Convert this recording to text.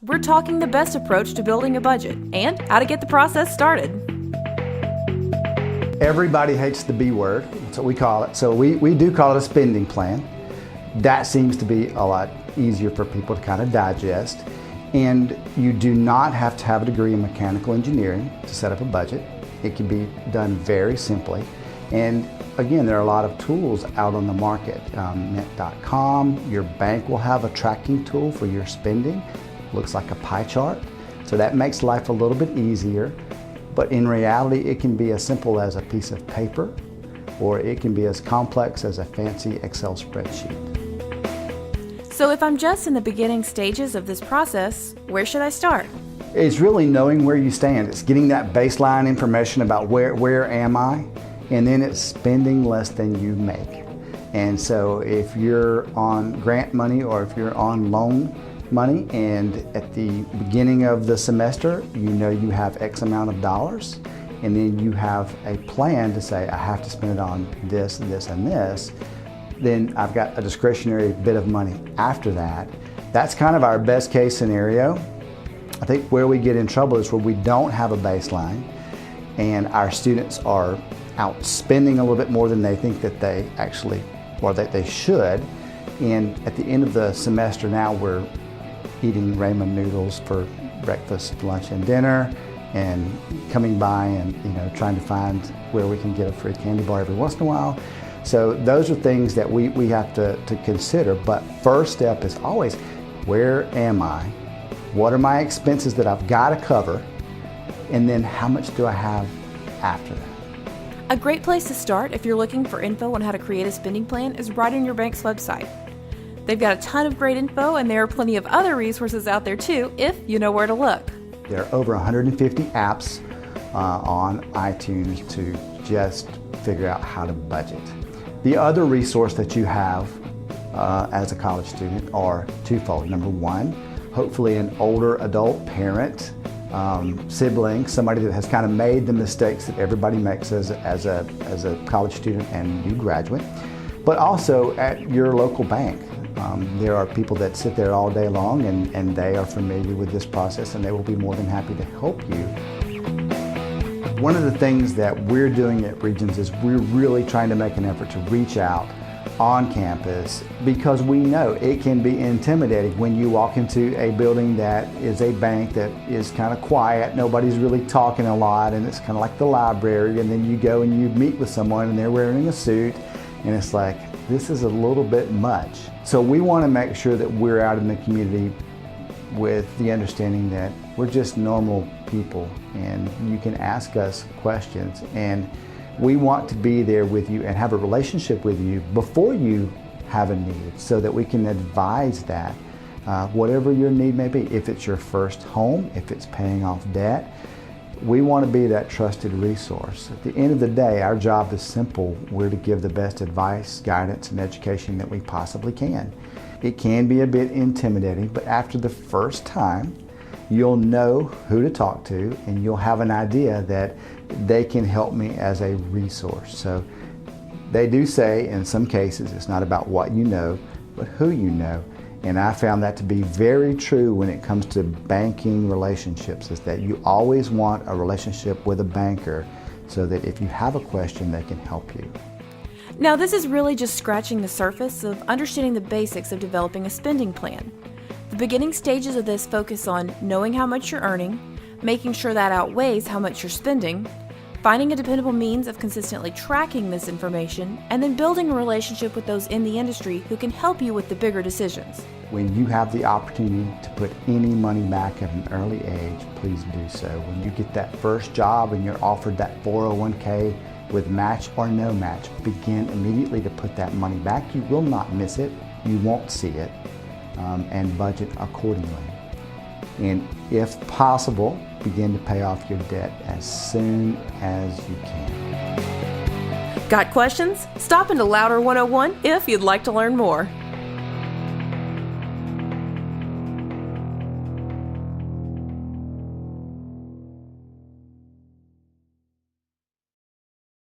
We're talking the best approach to building a budget and how to get the process started. Everybody hates the B word, that's what we call it. So we do call it a spending plan. That seems to be a lot easier for people to kind of digest. And you do not have to have a degree in mechanical engineering to set up a budget. It can be done very simply. And again, there are a lot of tools out on the market. Mint.com, your bank will have a tracking tool for your spending. Looks like a pie chart. So that makes life a little bit easier. But in reality, it can be as simple as a piece of paper, or it can be as complex as a fancy Excel spreadsheet. So if I'm just in the beginning stages of this process, where should I start? It's really knowing where you stand. It's getting that baseline information about where am I, and then it's spending less than you make. And so if you're on grant money or if you're on loan money, and at the beginning of the semester you know you have X amount of dollars, and then you have a plan to say I have to spend it on this, this, and this, then I've got a discretionary bit of money after that. That's kind of our best case scenario. I think where we get in trouble is where we don't have a baseline and our students are out spending a little bit more than they think that they actually, or that they should. And at the end of the semester now we're eating ramen noodles for breakfast, lunch, and dinner, and coming by and trying to find where we can get a free candy bar every once in a while. So those are things that we have to consider. But first step is always, where am I? What are my expenses that I've got to cover? And then how much do I have after that? A great place to start if you're looking for info on how to create a spending plan is right on your bank's website. They've got a ton of great info, and there are plenty of other resources out there too if you know where to look. There are over 150 apps on iTunes to just figure out how to budget. The other resource that you have as a college student are twofold. Number one, hopefully an older adult parent, sibling, somebody that has kind of made the mistakes that everybody makes as a college student and new graduate, but also at your local bank. There are people that sit there all day long and they are familiar with this process, and they will be more than happy to help you. One of the things that we're doing at Regions is we're really trying to make an effort to reach out on campus, because we know it can be intimidating when you walk into a building that is a bank that is kind of quiet, nobody's really talking a lot, and it's kind of like the library, and then you go and you meet with someone and they're wearing a suit, and it's like, this is a little bit much. So we want to make sure that we're out in the community with the understanding that we're just normal people and you can ask us questions, and we want to be there with you and have a relationship with you before you have a need, so that we can advise that whatever your need may be. If it's your first home, if it's paying off debt, we want to be that trusted resource. At the end of the day, our job is simple. We're to give the best advice, guidance, and education that we possibly can. It can be a bit intimidating, but after the first time, you'll know who to talk to, and you'll have an idea that they can help me as a resource. So they do say in some cases it's not about what you know, but who you know. And I found that to be very true when it comes to banking relationships, is that you always want a relationship with a banker so that if you have a question, they can help you. Now, this is really just scratching the surface of understanding the basics of developing a spending plan. The beginning stages of this focus on knowing how much you're earning, making sure that outweighs how much you're spending, finding a dependable means of consistently tracking this information, and then building a relationship with those in the industry who can help you with the bigger decisions. When you have the opportunity to put any money back at an early age, please do so. When you get that first job and you're offered that 401k with match or no match, begin immediately to put that money back. You will not miss it, you won't see it, and budget accordingly. And if possible, begin to pay off your debt as soon as you can. Got questions? Stop into Louder 101 if you'd like to learn more.